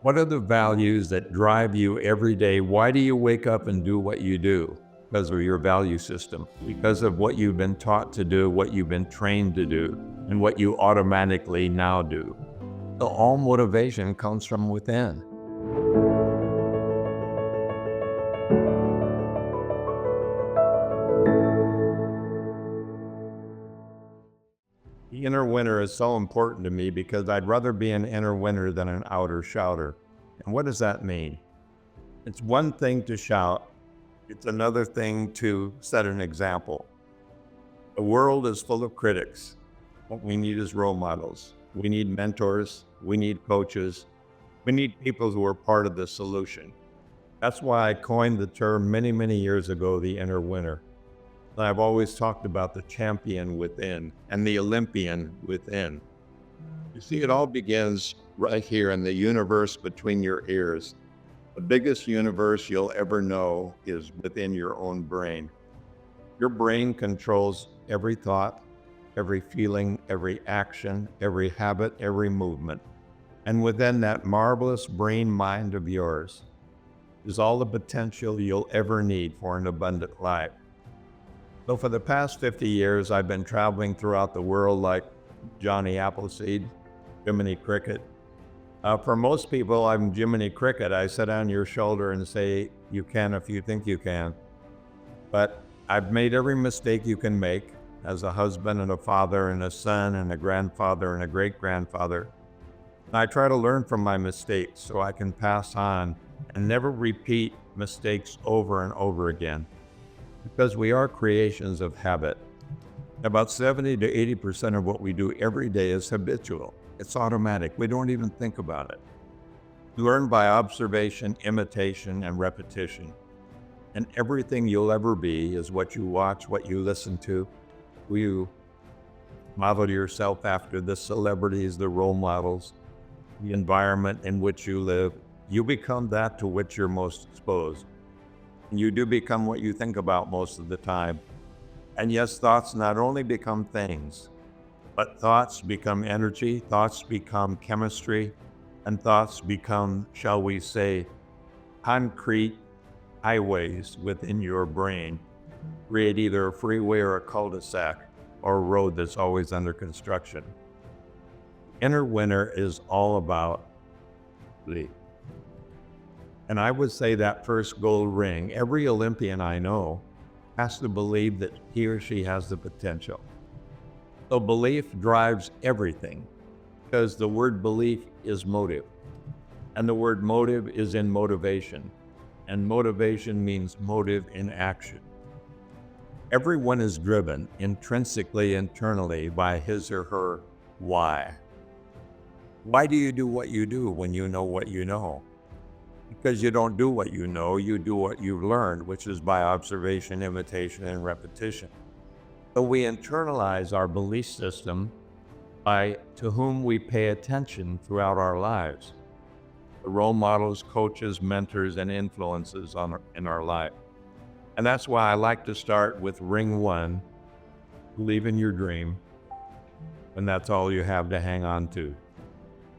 What are the values that drive you every day? Why do you wake up and do what you do? Because of your value system, because of what you've been taught to do, what you've been trained to do, and what you automatically now do. So all motivation comes from within. The inner winner is so important to me because I'd rather be an inner winner than an outer shouter. And what does that mean? It's one thing to shout. It's another thing to set an example. The world is full of critics. What we need is role models. We need mentors. We need coaches. We need people who are part of the solution. That's why I coined the term many, many years ago, the inner winner. And I've always talked about the champion within and the Olympian within. You see, it all begins right here in the universe between your ears. The biggest universe you'll ever know is within your own brain. Your brain controls every thought, every feeling, every action, every habit, every movement. And within that marvelous brain mind of yours is all the potential you'll ever need for an abundant life. So for the past 50 years, I've been traveling throughout the world like Johnny Appleseed, Jiminy Cricket. For most people, I'm Jiminy Cricket. I sit on your shoulder and say, you can if you think you can. But I've made every mistake you can make as a husband and a father and a son and a grandfather and a great-grandfather. And I try to learn from my mistakes so I can pass on and never repeat mistakes over and over again. Because we are creations of habit. About 70 to 80% of what we do every day is habitual. It's automatic. We don't even think about it. You learn by observation, imitation, and repetition. And everything you'll ever be is what you watch, what you listen to, who you model yourself after, the celebrities, the role models, the environment in which you live. You become that to which you're most exposed. You do become what you think about most of the time. And yes, thoughts not only become things, but thoughts become energy, thoughts become chemistry, and thoughts become, shall we say, concrete highways within your brain. Create either a freeway or a cul-de-sac or a road that's always under construction. Inner winner is all about belief. And I would say that first gold ring, every Olympian I know has to believe that he or she has the potential. So belief drives everything because the word belief is motive. And the word motive is in motivation. And motivation means motive in action. Everyone is driven intrinsically, internally by his or her why. Why do you do what you do when you know what you know? Because you don't do what you know, you do what you've learned, which is by observation, imitation, and repetition. So we internalize our belief system by to whom we pay attention throughout our lives. The role models, coaches, mentors, and influences in our life. And that's why I like to start with ring one, believe in your dream, and that's all you have to hang on to.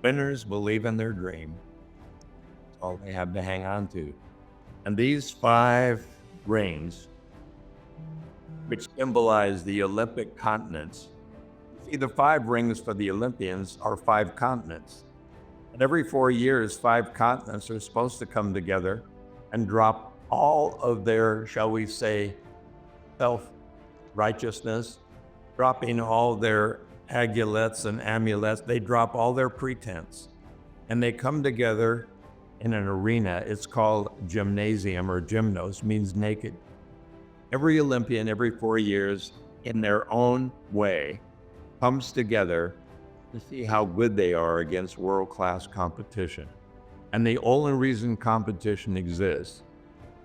Winners believe in their dream. All they have to hang on to. And these 5 rings, which symbolize the Olympic continents, see, the 5 rings for the Olympians are 5 continents. And every 4 years, 5 continents are supposed to come together and drop all of their, shall we say, self-righteousness, dropping all their agulets and amulets. They drop all their pretense. And they come together in an arena. It's called gymnasium, or gymnos, means naked. Every Olympian, every 4 years, in their own way, comes together to see how good they are against world-class competition. And the only reason competition exists,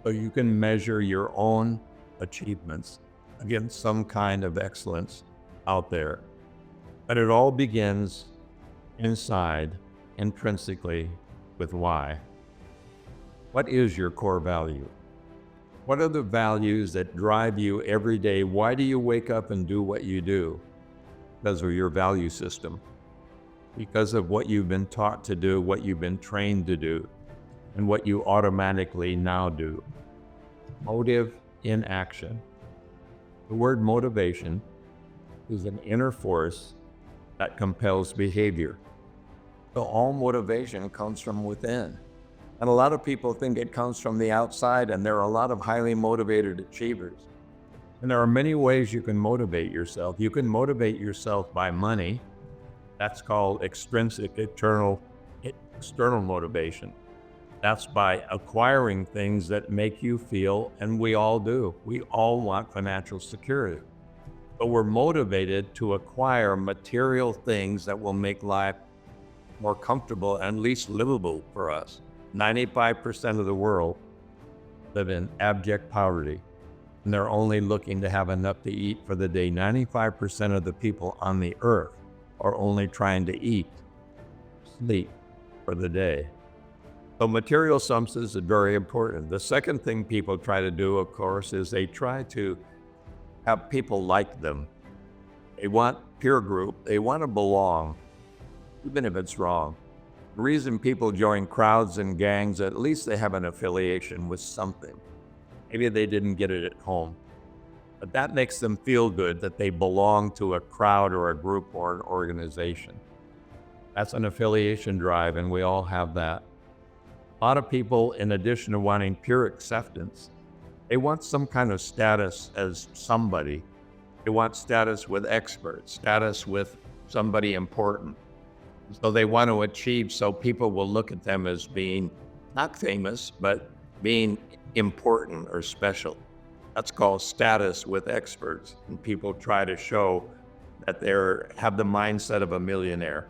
so you can measure your own achievements against some kind of excellence out there. But it all begins inside, intrinsically, with why. What is your core value? What are the values that drive you every day? Why do you wake up and do what you do? Because of your value system. because of what you've been taught to do, what you've been trained to do, and what you automatically now do. Motive in action. The word motivation is an inner force that compels behavior. So all motivation comes from within. And a lot of people think it comes from the outside, and there are a lot of highly motivated achievers. And there are many ways you can motivate yourself. You can motivate yourself by money. That's called extrinsic, external motivation. That's by acquiring things that make you feel, and we all do. We all want financial security. But we're motivated to acquire material things that will make life more comfortable and least livable for us. 95% of the world live in abject poverty, and they're only looking to have enough to eat for the day. 95% of the people on the earth are only trying to eat, sleep for the day. So material substance is very important. The second thing people try to do, of course, is they try to have people like them. They want peer group. They want to belong, even if it's wrong. The reason people join crowds and gangs, at least they have an affiliation with something. Maybe they didn't get it at home, but that makes them feel good that they belong to a crowd or a group or an organization. That's an affiliation drive, and we all have that. A lot of people, in addition to wanting pure acceptance, they want some kind of status as somebody. They want status with experts, status with somebody important. So they want to achieve, so people will look at them as being not famous, but being important or special. That's called status with experts. And people try to show that they have the mindset of a millionaire,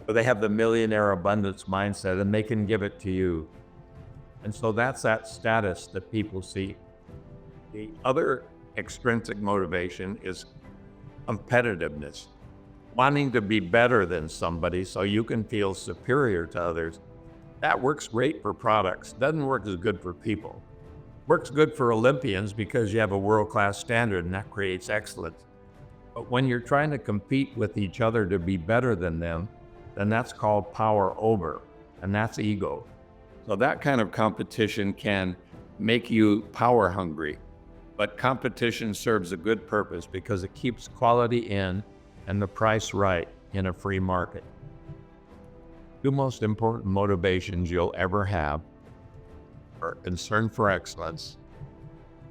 or they have the millionaire abundance mindset, and they can give it to you. And so that's that status that people see. The other extrinsic motivation is competitiveness, wanting to be better than somebody so you can feel superior to others. That works great for products, doesn't work as good for people. Works good for Olympians because you have a world-class standard and that creates excellence. But when you're trying to compete with each other to be better than them, then that's called power over, and that's ego. So that kind of competition can make you power hungry, but competition serves a good purpose because it keeps quality in and the price right in a free market. Two most important motivations you'll ever have are concern for excellence,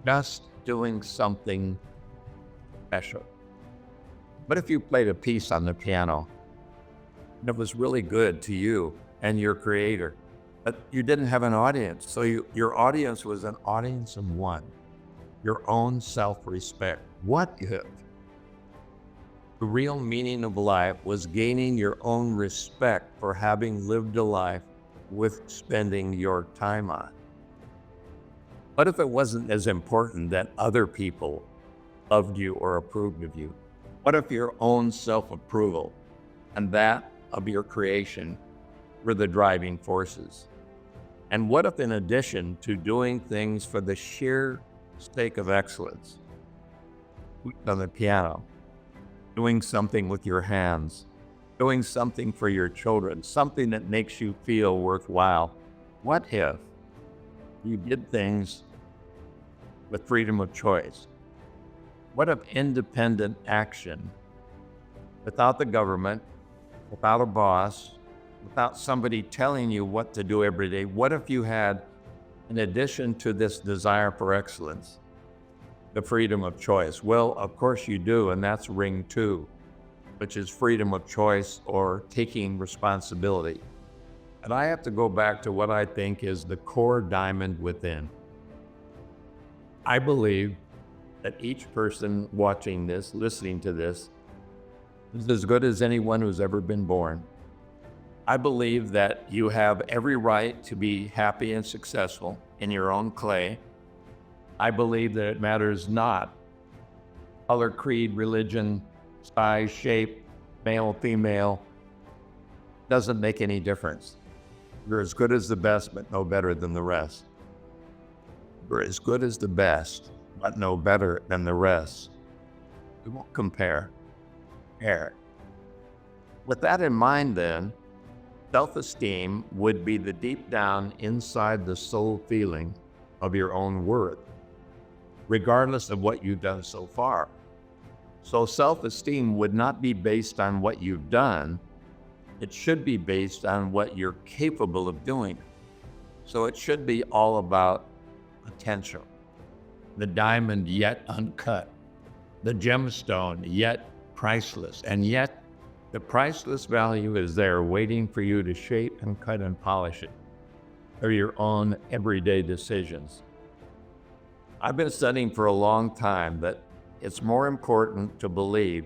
just doing something special. What if you played a piece on the piano and it was really good to you and your creator, but you didn't have an audience? So your audience was an audience of one, your own self-respect. What if the real meaning of life was gaining your own respect for having lived a life worth spending your time on? What if it wasn't as important that other people loved you or approved of you? What if your own self-approval and that of your creation were the driving forces? And what if, in addition to doing things for the sheer sake of excellence, on the piano, doing something with your hands, doing something for your children, something that makes you feel worthwhile, what if you did things with freedom of choice? What if independent action, without the government, without a boss, without somebody telling you what to do every day? What if you had, in addition to this desire for excellence, the freedom of choice? Well, of course you do, and that's ring 2, which is freedom of choice or taking responsibility. And I have to go back to what I think is the core diamond within. I believe that each person watching this, listening to this, is as good as anyone who's ever been born. I believe that you have every right to be happy and successful in your own clay. I believe that it matters not color, creed, religion, size, shape, male, female, doesn't make any difference. You're as good as the best, but no better than the rest. You're as good as the best, but no better than the rest. We won't compare. With that in mind, then, self-esteem would be the deep down inside the soul feeling of your own worth, regardless of what you've done so far. So self-esteem would not be based on what you've done. It should be based on what you're capable of doing. So it should be all about potential. The diamond yet uncut, the gemstone yet priceless, and yet the priceless value is there waiting for you to shape and cut and polish it for your own everyday decisions. I've been studying for a long time that it's more important to believe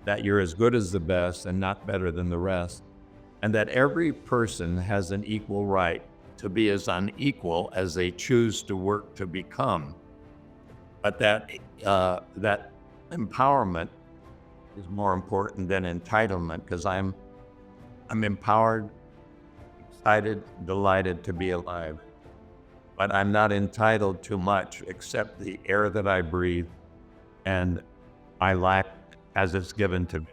that you're as good as the best and not better than the rest, and that every person has an equal right to be as unequal as they choose to work to become. But that empowerment is more important than entitlement, because I'm empowered, excited, delighted to be alive. But I'm not entitled to much except the air that I breathe and my life as it's given to me.